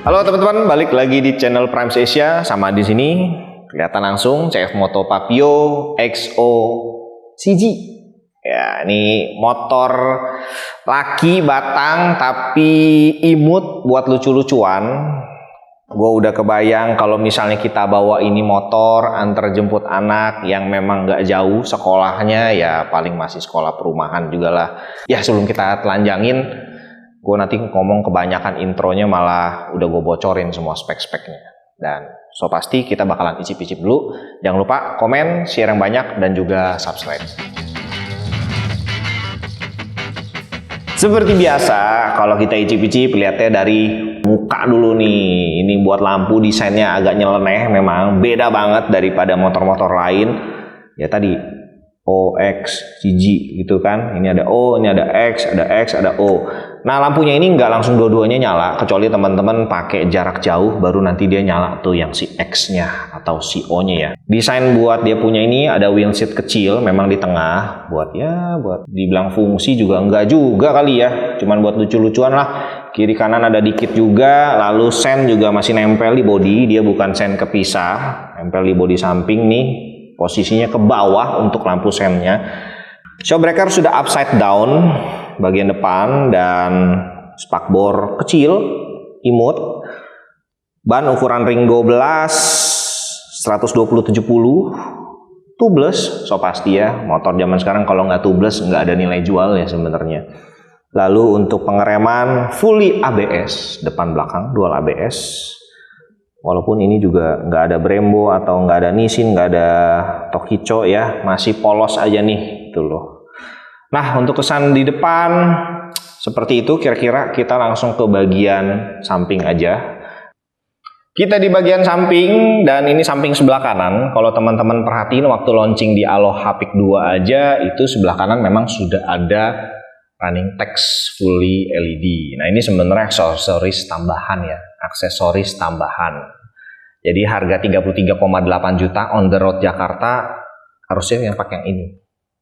Halo teman-teman, balik lagi di channel Primes Asia. Sama di sini kelihatan langsung CF Moto Papio XO CG. Ya, ini motor laki batang tapi imut buat lucu-lucuan. Gue udah kebayang kalau misalnya kita bawa ini motor antar jemput anak yang memang nggak jauh sekolahnya, ya paling masih sekolah perumahan juga lah. Ya sebelum kita telanjangin, gue nanti ngomong kebanyakan intronya malah udah gue bocorin semua spek-speknya. Dan so pasti kita bakalan icip-icip dulu. Jangan lupa komen, share yang banyak, dan juga subscribe. Seperti biasa, kalau kita icip-icip lihatnya dari muka dulu nih. Ini buat lampu desainnya agak nyeleneh, memang beda banget daripada motor-motor lain. Ya tadi OX, CG gitu kan. Ini ada O, ini ada X, ada O. Nah lampunya ini nggak langsung dua-duanya nyala, kecuali teman-teman pakai jarak jauh baru nanti dia nyala tuh yang si X-nya atau si O-nya ya. Desain buat dia punya ini ada wheel seat kecil memang di tengah, buat dibilang fungsi juga enggak juga kali ya, cuman buat lucu-lucuan lah. Kiri kanan ada dikit juga, lalu sen juga masih nempel di bodi, dia bukan sen kepisah, nempel di bodi samping nih, posisinya ke bawah untuk lampu sennya. Shockbreaker sudah upside down bagian depan dan spakbor kecil, imut. Ban ukuran ring 12 120/70 tubeless, so pasti ya. Motor zaman sekarang kalau nggak tubeless nggak ada nilai jual ya sebenarnya. Lalu untuk pengereman fully ABS, depan belakang dual ABS. Walaupun ini juga nggak ada Brembo atau nggak ada Nissin, nggak ada Tokicho ya, masih polos aja nih, itu loh. Nah untuk kesan di depan seperti itu, kira-kira kita langsung ke bagian samping aja. Kita di bagian samping, dan ini samping sebelah kanan. Kalau teman-teman perhatiin waktu launching di Aloha Pick 2 aja, itu sebelah kanan memang sudah ada running text fully LED. Nah ini sebenarnya aksesoris tambahan ya, aksesoris tambahan. Jadi harga 33,8 juta on the road Jakarta harusnya yang pakai yang ini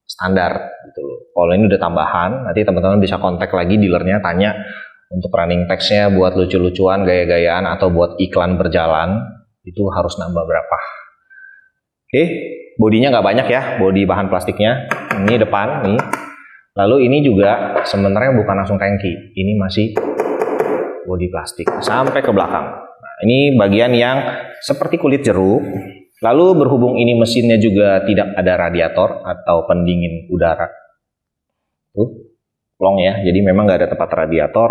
standar gitu loh. Kalau ini udah tambahan, nanti teman-teman bisa kontak lagi dealernya, tanya untuk running text-nya buat lucu-lucuan, gaya-gayaan atau buat iklan berjalan itu harus nambah berapa. Oke, bodinya nggak banyak ya, bodi bahan plastiknya. Ini depan nih. Lalu ini juga sebenarnya bukan langsung tangki, ini masih bodi plastik sampai ke belakang. Nah, ini bagian yang seperti kulit jeruk. Lalu berhubung ini mesinnya juga tidak ada radiator atau pendingin udara, tuh plong ya, jadi memang nggak ada tempat radiator.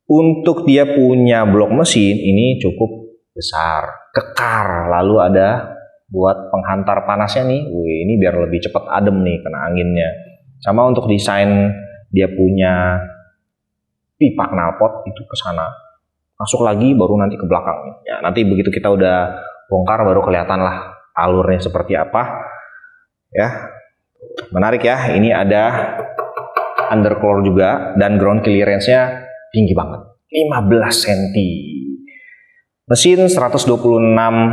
Untuk dia punya blok mesin ini cukup besar, kekar. Lalu ada buat penghantar panasnya nih, wih, ini biar lebih cepat adem nih kena anginnya. Sama untuk desain dia punya pipa knalpot itu ke sana, masuk lagi baru nanti ke belakang. Ya nanti begitu kita udah bongkar baru kelihatan lah alurnya seperti apa. Ya menarik ya, ini ada undercloor juga dan ground clearance-nya tinggi banget, 15 cm. Mesin 126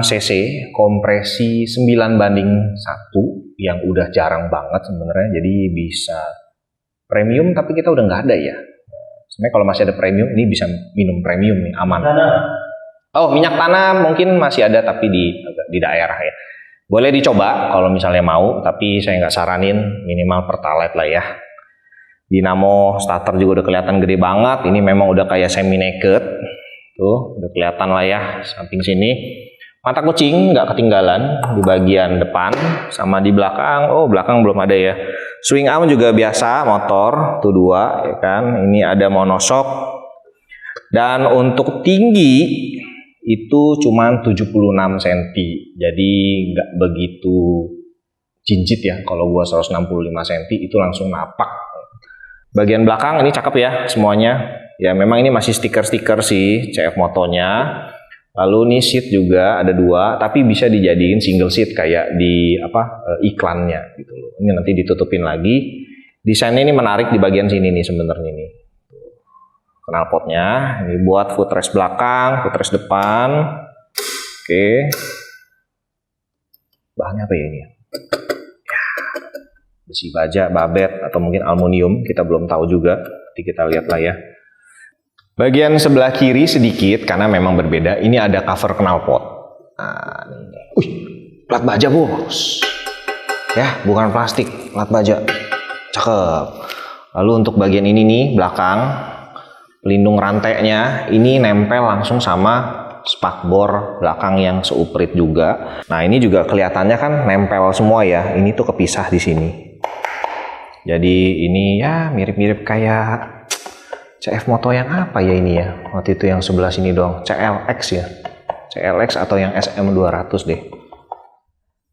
cc, kompresi 9:1 yang udah jarang banget sebenarnya, jadi bisa premium tapi kita udah nggak ada ya. Sebenarnya kalau masih ada premium ini bisa minum premium nih, aman. Oh minyak tanah mungkin masih ada tapi di daerah ya. Boleh dicoba kalau misalnya mau, tapi saya nggak saranin, minimal Pertalite lah ya. Dinamo starter juga udah kelihatan gede banget, ini memang udah kayak semi naked. Tuh udah kelihatan lah ya samping sini. Mata kucing nggak ketinggalan di bagian depan sama di belakang. Oh belakang belum ada ya. Swing arm juga biasa motor tuh 2 ya kan. Ini ada monoshock. Dan untuk tinggi itu cuma 76 cm. Jadi nggak begitu jinjit ya. Kalau gua 165 cm itu langsung napak. Bagian belakang ini cakep ya semuanya. Ya memang ini masih stiker-stiker sih CF Motonya. Lalu nih seat juga ada 2, tapi bisa dijadiin single seat kayak di iklannya gitu loh. Ini nanti ditutupin lagi. Desainnya ini menarik di bagian sini nih sebenarnya nih. Knalpotnya ini buat footrest belakang, footrest depan. Oke. Bahannya apa ya ini? Besi baja, babet, atau mungkin aluminium, kita belum tahu juga. Nanti kita lihat lah ya. Bagian sebelah kiri sedikit karena memang berbeda. Ini ada cover knalpot. Nah, ini. Plat baja bos. Ya, bukan plastik, plat baja. Cakep. Lalu untuk bagian ini nih, belakang, pelindung rantainya, ini nempel langsung sama spakbor belakang yang seuprit juga. Nah, ini juga kelihatannya kan nempel semua ya. Ini tuh kepisah di sini. Jadi ini ya mirip-mirip kayak CF Moto yang apa ya ini ya? Waktu itu yang sebelah sini dong, CLX ya. CLX atau yang SM200 deh.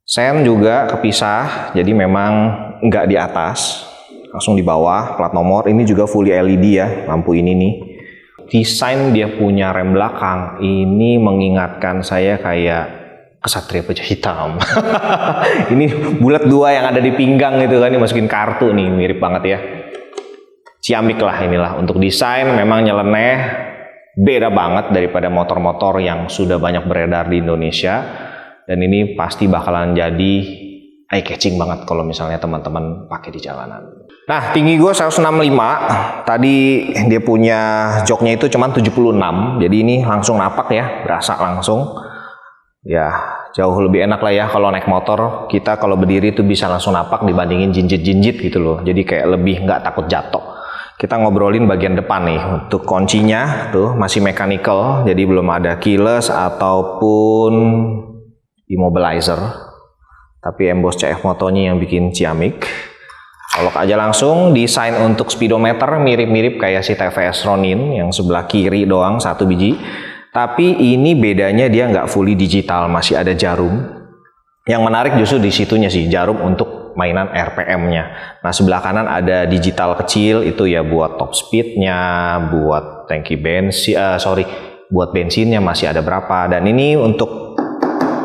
Sen juga kepisah, jadi memang nggak di atas, langsung di bawah, plat nomor. Ini juga fully LED ya, lampu ini nih. Desain dia punya rem belakang, ini mengingatkan saya kayak Ksatria Baja Hitam. Ini bulat dua yang ada di pinggang gitu kan, dimasukin kartu nih, mirip banget ya. Ciamik lah inilah untuk desain, memang nyeleneh, beda banget daripada motor-motor yang sudah banyak beredar di Indonesia. Dan ini pasti bakalan jadi eye catching banget kalau misalnya teman-teman pakai di jalanan. Nah, tinggi gue 165, tadi dia punya joknya itu cuma 76, jadi ini langsung napak ya, berasa langsung. Ya, jauh lebih enak lah ya kalau naik motor, kita kalau berdiri tuh bisa langsung napak dibandingin jinjit-jinjit gitu loh. Jadi kayak lebih nggak takut jatuh. Kita ngobrolin bagian depan nih. Untuk kuncinya tuh masih mechanical, jadi belum ada keyless ataupun immobilizer. Tapi emboss CF Motonya yang bikin ciamik. Kolok aja langsung. Desain untuk speedometer mirip-mirip kayak si TVS Ronin yang sebelah kiri doang, 1 biji. Tapi ini bedanya dia nggak fully digital, masih ada jarum. Yang menarik justru di situnya sih, jarum untuk mainan RPM-nya. Nah, sebelah kanan ada digital kecil, itu ya buat top speed-nya, buat tangki bensin, buat bensinnya masih ada berapa. Dan ini untuk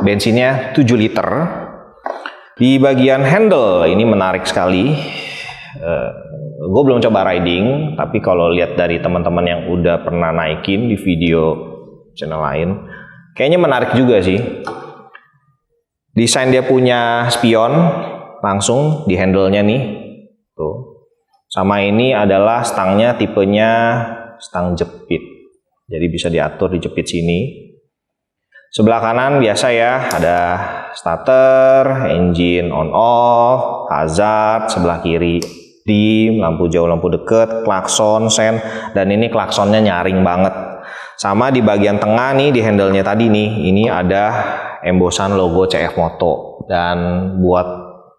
bensinnya 7 liter. Di bagian handle ini menarik sekali. Gue belum coba riding, tapi kalau lihat dari teman-teman yang udah pernah naikin di video channel lain, kayaknya menarik juga sih. Desain dia punya spion langsung di handle-nya nih. Tuh. Sama ini adalah stangnya tipenya stang jepit. Jadi bisa diatur di jepit sini. Sebelah kanan biasa ya, ada starter, engine on off, hazard, sebelah kiri dim, lampu jauh, lampu deket, klakson, sen, dan ini klaksonnya nyaring banget. Sama di bagian tengah nih, di handle-nya tadi nih, ini ada embosan logo CF Moto dan buat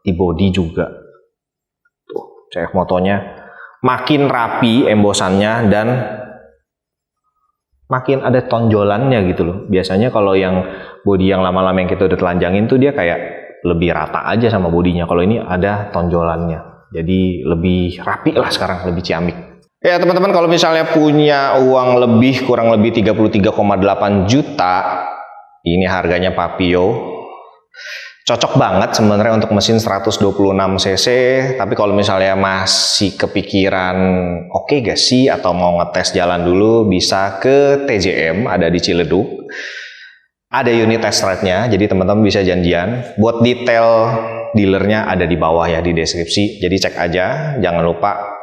di body juga. Tuh, CF Motonya makin rapi embosannya dan makin ada tonjolannya gitu loh. Biasanya kalau yang body yang lama-lama yang kita udah telanjangin tuh dia kayak lebih rata aja sama bodinya. Kalau ini ada tonjolannya. Jadi lebih rapi lah sekarang, lebih ciamik. Ya teman-teman, kalau misalnya punya uang lebih, kurang lebih 33,8 juta, ini harganya Papio. Cocok banget sebenarnya untuk mesin 126 cc, tapi kalau misalnya masih kepikiran oke gak sih atau mau ngetes jalan dulu, bisa ke TJM, ada di Ciledug. Ada unit test ride-nya, jadi teman-teman bisa janjian. Buat detail dealernya ada di bawah ya di deskripsi, jadi cek aja, jangan lupa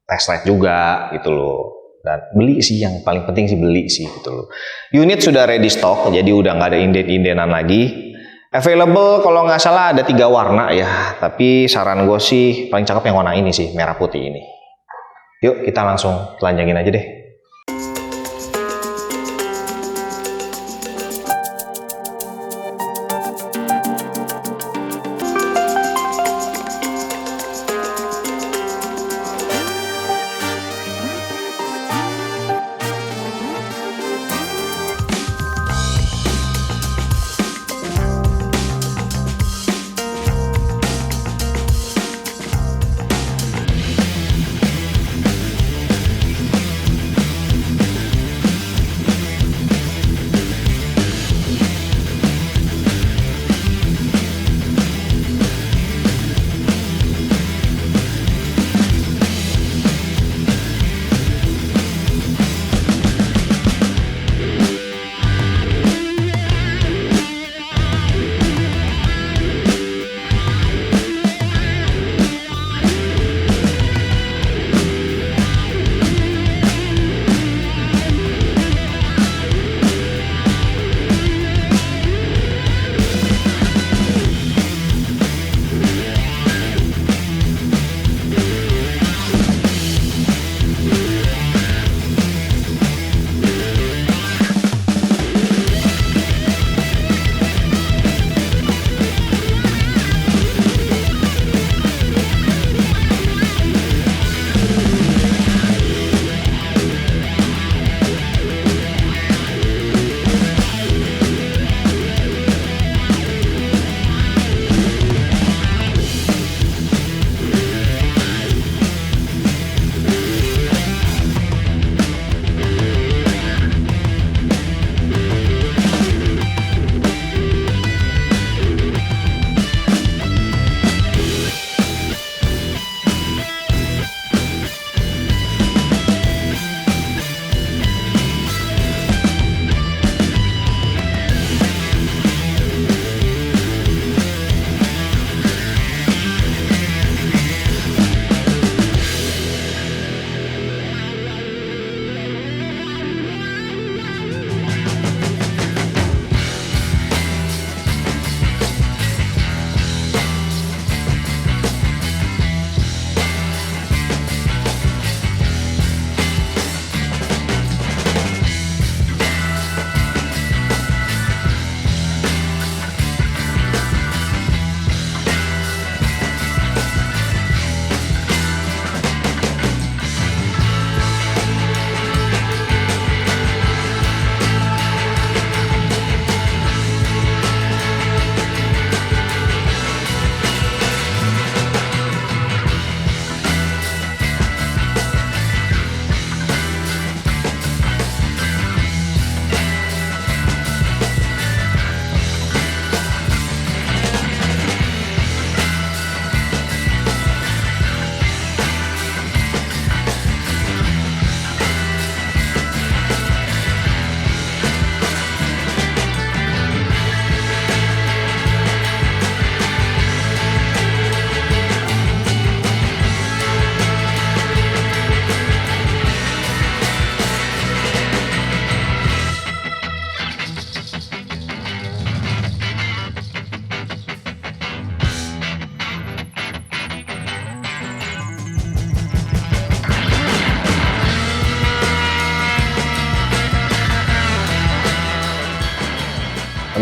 test ride juga gitu loh. Dan beli sih, yang paling penting sih beli sih gitu loh. Unit sudah ready stock, jadi udah nggak ada inden-indenan lagi. Available kalau nggak salah ada 3 warna ya, tapi saran gue sih paling cakep yang warna ini sih, merah putih ini. Yuk kita langsung telanjangin aja deh.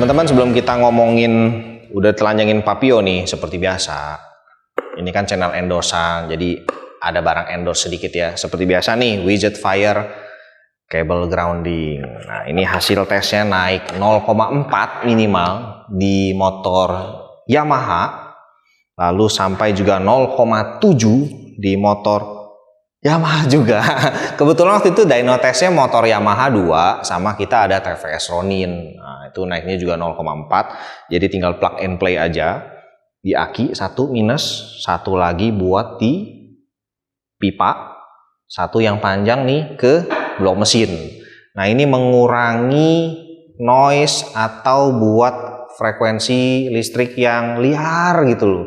Teman-teman, sebelum kita ngomongin udah telanjangin Papio nih seperti biasa. Ini kan channel endorsan, jadi ada barang endorse sedikit ya. Seperti biasa nih, Widget Fire cable grounding. Nah, ini hasil tesnya naik 0,4 minimal di motor Yamaha, lalu sampai juga 0,7 di motor Yamaha juga. Kebetulan waktu itu dyno testnya motor Yamaha 2, sama kita ada TVS Ronin. Nah, itu naiknya juga 0,4. Jadi tinggal plug and play aja. Di aki satu minus, satu lagi buat di pipa, satu yang panjang nih ke blok mesin. Nah, ini mengurangi noise atau buat frekuensi listrik yang liar gitu loh.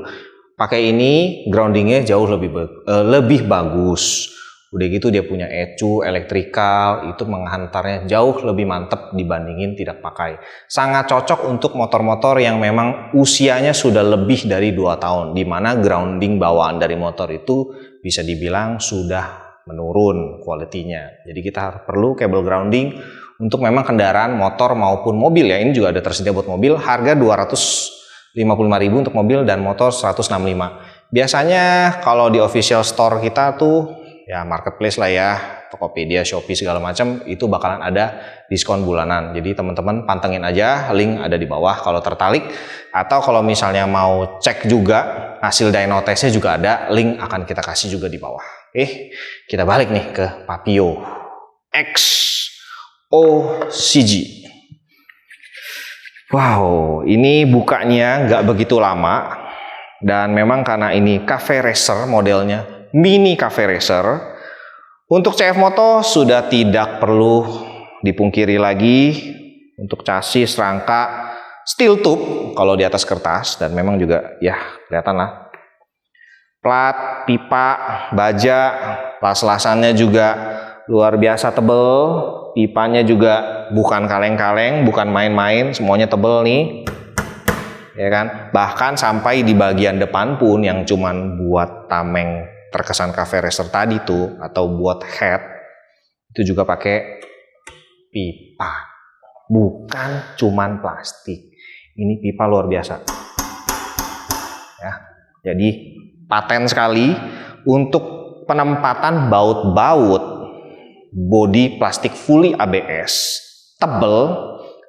Pakai ini groundingnya jauh lebih bagus. Udah gitu dia punya ECU elektrikal, itu menghantarnya jauh lebih mantep dibandingin tidak pakai. Sangat cocok untuk motor-motor yang memang usianya sudah lebih dari 2 tahun, dimana grounding bawaan dari motor itu bisa dibilang sudah menurun kualitinya. Jadi kita perlu kabel grounding untuk memang kendaraan motor maupun mobil ya. Ini juga ada tersedia buat mobil, harga 255.000 untuk mobil dan motor 165. Biasanya kalau di official store kita tuh ya marketplace lah ya, Tokopedia, Shopee segala macam, itu bakalan ada diskon bulanan. Jadi teman-teman pantengin aja, link ada di bawah kalau tertarik. Atau kalau misalnya mau cek juga hasil dyno testnya juga ada, link akan kita kasih juga di bawah. Kita balik nih ke Papio X OCG. Wow, ini bukanya nggak begitu lama, dan memang karena ini cafe racer modelnya, mini cafe racer, untuk CF Moto sudah tidak perlu dipungkiri lagi. Untuk chassis rangka steel tube kalau di atas kertas, dan memang juga ya kelihatan lah plat, pipa, baja, las-lasannya juga luar biasa tebel. Pipanya juga bukan kaleng-kaleng, bukan main-main, semuanya tebel nih, ya kan. Bahkan sampai di bagian depan pun yang cuman buat tameng terkesan cafe racer tadi tuh, atau buat head, itu juga pakai pipa, bukan cuman plastik. Ini pipa luar biasa, ya. Jadi paten sekali untuk penempatan baut-baut. Bodi plastik fully ABS, tebel,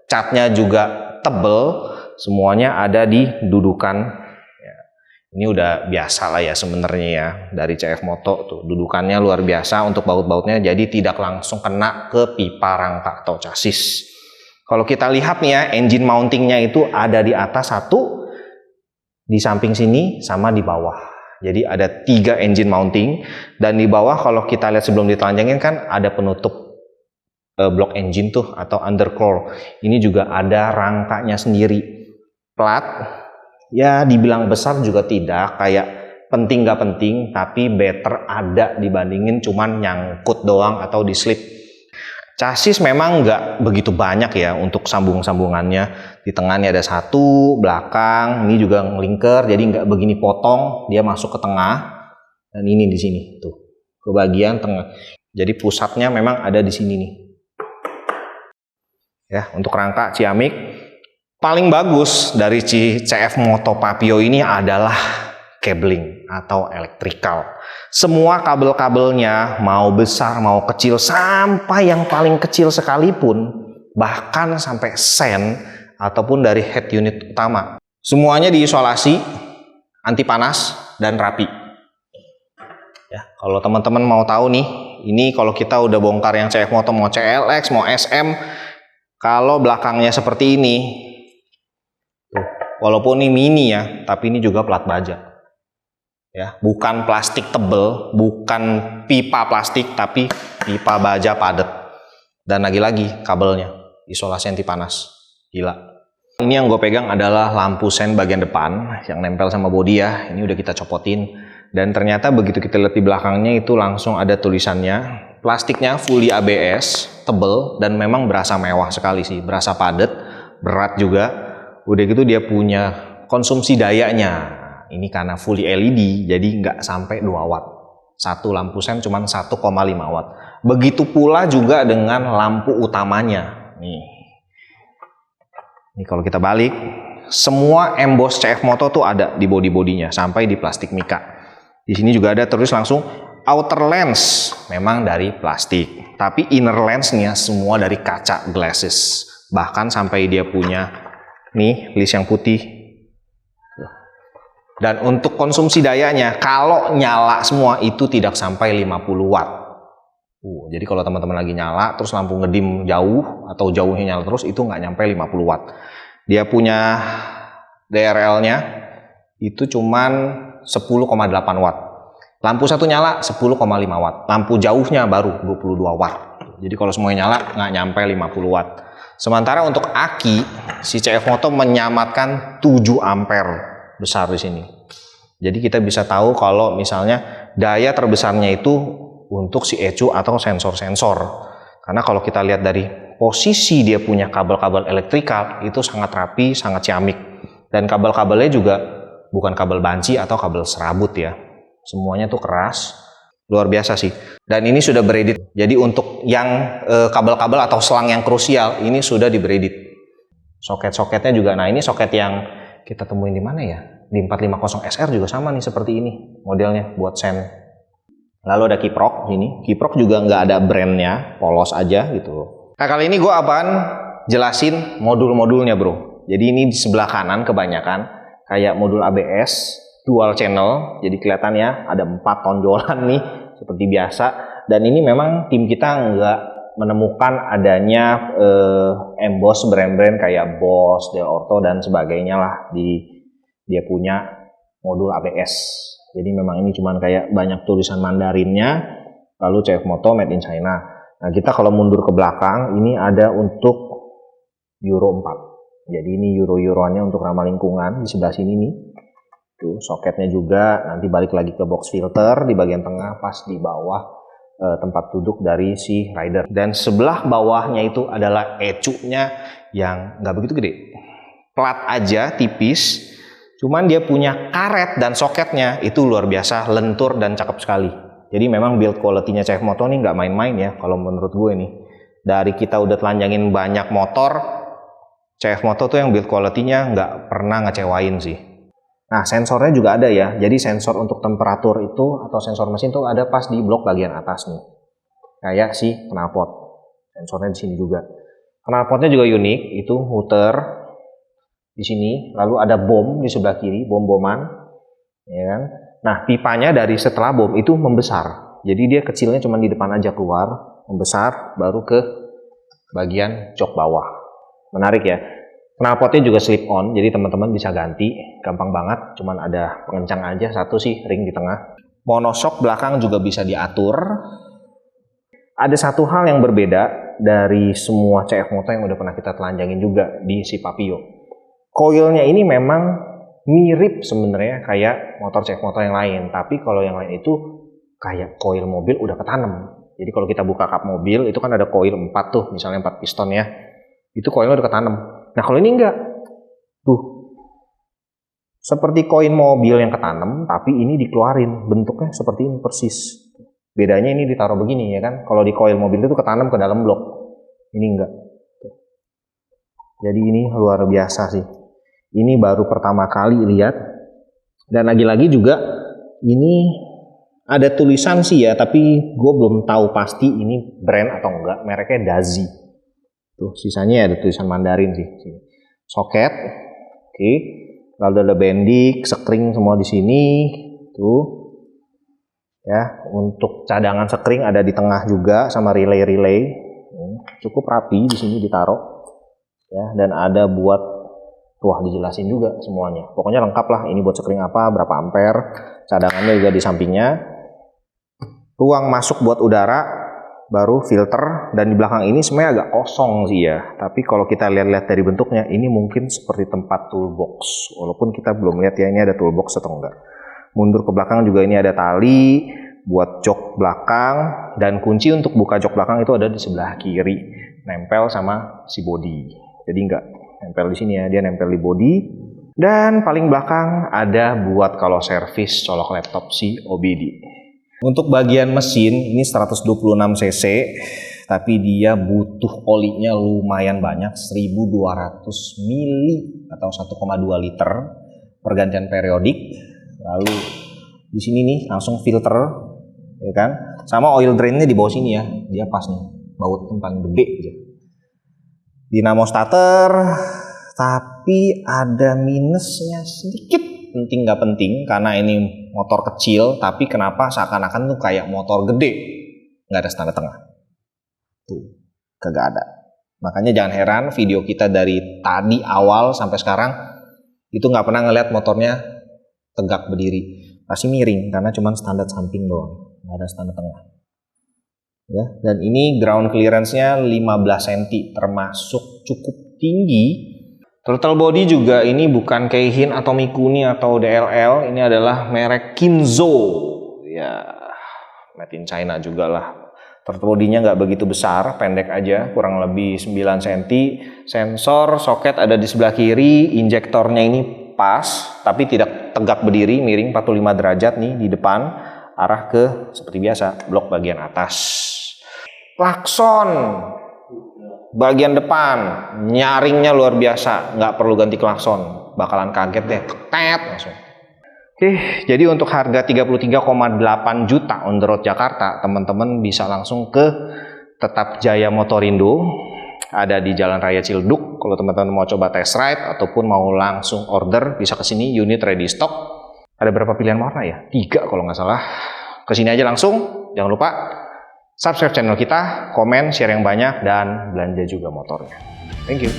catnya juga tebel, semuanya ada di dudukan. Ya, ini udah biasa lah ya sebenarnya ya dari CF Moto tuh, dudukannya luar biasa untuk baut-bautnya, jadi tidak langsung kena ke pipa rangka atau chassis. Kalau kita lihat nih ya, engine mountingnya itu ada di atas satu, di samping sini sama di bawah. Jadi ada 3 engine mounting, dan di bawah kalau kita lihat sebelum ditelanjangin kan ada penutup blok engine tuh atau undercore. Ini juga ada rangkanya sendiri. Plat ya dibilang besar juga tidak, kayak penting nggak penting, tapi better ada dibandingin cuman nyangkut doang atau dislip. Chassis memang nggak begitu banyak ya untuk sambung-sambungannya. Di tengahnya ada satu, belakang ini juga ngelingker, jadi nggak begini potong, dia masuk ke tengah. Dan ini di sini tuh ke bagian tengah. Jadi pusatnya memang ada di sini nih. Ya, untuk rangka ciamik paling bagus dari CF Moto Papio ini adalah cabling atau elektrikal. Semua kabel-kabelnya mau besar mau kecil, sampai yang paling kecil sekalipun, bahkan sampai sen ataupun dari head unit utama, semuanya diisolasi, anti panas dan rapi. Ya, kalau teman-teman mau tahu nih, ini kalau kita udah bongkar yang CF Moto mau CLX mau SM, kalau belakangnya seperti ini, tuh, walaupun ini mini ya, tapi ini juga plat baja. Ya, bukan plastik tebel, bukan pipa plastik, tapi pipa baja padat. Dan lagi-lagi kabelnya isolasi anti panas, gila. Ini yang gue pegang adalah lampu sen bagian depan yang nempel sama bodi ya. Ini udah kita copotin, dan ternyata begitu kita lihat di belakangnya itu langsung ada tulisannya. Plastiknya fully ABS, tebel, dan memang berasa mewah sekali sih, berasa padat, berat juga. Udah gitu dia punya konsumsi dayanya. Ini karena fully LED, jadi nggak sampai 2 watt. Satu lampu sen cuma 1,5 watt. Begitu pula juga dengan lampu utamanya. Nih. Ini kalau kita balik, semua emboss CF Moto tuh ada di body-bodinya sampai di plastik mika. Di sini juga ada terus langsung outer lens, memang dari plastik, tapi inner lensnya semua dari kaca glasses. Bahkan sampai dia punya nih list yang putih. Dan untuk konsumsi dayanya, kalau nyala semua itu tidak sampai 50 watt. Jadi kalau teman-teman lagi nyala, terus lampu ngedim jauh, atau jauhnya nyala terus, itu nggak nyampe 50 watt. Dia punya DRL-nya, itu cuman 10,8 watt. Lampu satu nyala 10,5 watt. Lampu jauhnya baru 22 watt. Jadi kalau semuanya nyala, nggak nyampe 50 watt. Sementara untuk aki, si CF Moto menyamatkan 7 ampere besar di sini. Jadi kita bisa tahu kalau misalnya daya terbesarnya itu untuk si ECU atau sensor-sensor. Karena kalau kita lihat dari posisi dia punya kabel-kabel elektrikal itu sangat rapi, sangat ciamik. Dan kabel-kabelnya juga bukan kabel banci atau kabel serabut ya. Semuanya tuh keras, luar biasa sih. Dan ini sudah beredit. Jadi untuk yang kabel-kabel atau selang yang krusial ini sudah di beredit. Soket-soketnya juga, nah ini soket yang kita temuin di mana ya? Di 450SR juga sama nih seperti ini modelnya buat sen. Lalu ada kiprok ini. Kiprok juga nggak ada brandnya, polos aja gitu. Nah kali ini gue akan jelasin modul-modulnya bro. Jadi ini di sebelah kanan kebanyakan kayak modul ABS dual channel. Jadi kelihatannya ada 4 tonjolan nih seperti biasa. Dan ini memang tim kita nggak menemukan adanya emboss brand-brand kayak Bosch, Delorto dan sebagainya lah di dia punya modul ABS. Jadi memang ini cuman kayak banyak tulisan Mandarinnya, lalu CF Moto made in China. Nah kita kalau mundur ke belakang, ini ada untuk Euro 4. Jadi ini Euro-Euroannya untuk ramah lingkungan di sebelah sini nih. Tuh soketnya juga, nanti balik lagi ke box filter di bagian tengah pas di bawah tempat duduk dari si rider. Dan sebelah bawahnya itu adalah ECU-nya yang nggak begitu gede. Plat aja tipis. Cuman dia punya karet dan soketnya itu luar biasa, lentur dan cakep sekali. Jadi memang build quality-nya CF Moto nih nggak main-main ya kalau menurut gue nih. Dari kita udah telanjangin banyak motor, CF Moto tuh yang build quality-nya nggak pernah ngecewain sih. Nah sensornya juga ada ya, jadi sensor untuk temperatur itu atau sensor mesin tuh ada pas di blok bagian atas nih. Kayak si knalpot, sensornya di sini juga. Knalpotnya juga unik, itu muter di sini, lalu ada bom di sebelah kiri, bom-boman, ya kan? Nah, pipanya dari setelah bom itu membesar. Jadi dia kecilnya cuma di depan aja keluar, membesar, baru ke bagian jok bawah. Menarik ya. Knalpotnya juga slip on, jadi teman-teman bisa ganti, gampang banget. Cuman ada pengencang aja, satu sih ring di tengah. Monoshock belakang juga bisa diatur. Ada satu hal yang berbeda dari semua CF Moto yang udah pernah kita telanjangin juga di si Papio. Coilnya ini memang mirip sebenarnya kayak motor CF Moto yang lain, tapi kalau yang lain itu kayak coil mobil udah ketanam. Jadi kalau kita buka kap mobil itu kan ada coil 4 tuh, misalnya 4 piston ya. Itu coilnya udah ketanam. Nah kalau ini enggak. Tuh. Seperti koin mobil yang ketanam, tapi ini dikeluarin. Bentuknya seperti ini persis. Bedanya ini ditaruh begini ya kan. Kalau di coil mobil itu ketanam ke dalam blok. Ini enggak. Jadi ini luar biasa sih. Ini baru pertama kali lihat. Dan lagi-lagi juga ini ada tulisan sih ya, tapi gue belum tahu pasti ini brand atau enggak. Mereknya Dazi. Tuh sisanya ada tulisan Mandarin sih. Soket, oke. Lalu ada bendik, sekring semua di sini. Tuh, ya. Untuk cadangan sekring ada di tengah juga sama relay-relay. Cukup rapi di sini ditaruh. Ya, dan ada buat wah dijelasin juga semuanya. Pokoknya lengkap lah. Ini buat sekring apa, berapa ampere, cadangannya juga di sampingnya. Ruang masuk buat udara, baru filter, dan di belakang ini sebenarnya agak kosong sih ya. Tapi kalau kita lihat-lihat dari bentuknya, ini mungkin seperti tempat toolbox. Walaupun kita belum lihat ya ini ada toolbox atau enggak. Mundur ke belakang juga ini ada tali buat jok belakang, dan kunci untuk buka jok belakang itu ada di sebelah kiri, nempel sama si bodi. Jadi enggak nempel di sini ya, dia nempel di bodi. Dan paling belakang ada buat kalau servis colok laptop si OBD. Untuk bagian mesin ini 126 cc tapi dia butuh olinya lumayan banyak, 1200 mili atau 1,2 liter pergantian periodik. Lalu di sini nih langsung filter, ya kan? Sama oil drainnya di bawah sini ya, dia pas nih, baut paling gede aja. Dinamo starter, tapi ada minusnya sedikit, penting nggak penting karena ini motor kecil, tapi kenapa seakan-akan tuh kayak motor gede, nggak ada standa tengah, tuh kagak ada. Makanya jangan heran video kita dari tadi awal sampai sekarang itu nggak pernah ngeliat motornya tegak berdiri, pasti miring karena cuma standar samping doang, nggak ada standa tengah. Ya, dan ini ground clearance-nya 15 cm, termasuk cukup tinggi. Throttle body juga ini bukan Keihin atau Mikuni atau DLL, ini adalah merek Kinzo. Ya, made in China juga lah. Throttle body-nya nggak begitu besar, pendek aja, kurang lebih 9 cm. Sensor soket ada di sebelah kiri, injektornya ini pas, tapi tidak tegak berdiri, miring 45 derajat nih di depan, arah ke seperti biasa, blok bagian atas. Klakson bagian depan nyaringnya luar biasa, nggak perlu ganti klakson, bakalan kaget deh, tet langsung. Oke, jadi untuk harga 33,8 juta on the road Jakarta, teman-teman bisa langsung ke Tetap Jaya Motorindo, ada di Jalan Raya Ciledug. Kalau teman-teman mau coba test ride ataupun mau langsung order, bisa ke sini, unit ready stock. Ada berapa pilihan warna ya? 3 kalau nggak salah. Kesini aja langsung, jangan lupa subscribe channel kita, komen, share yang banyak, dan belanja juga motornya. Thank you.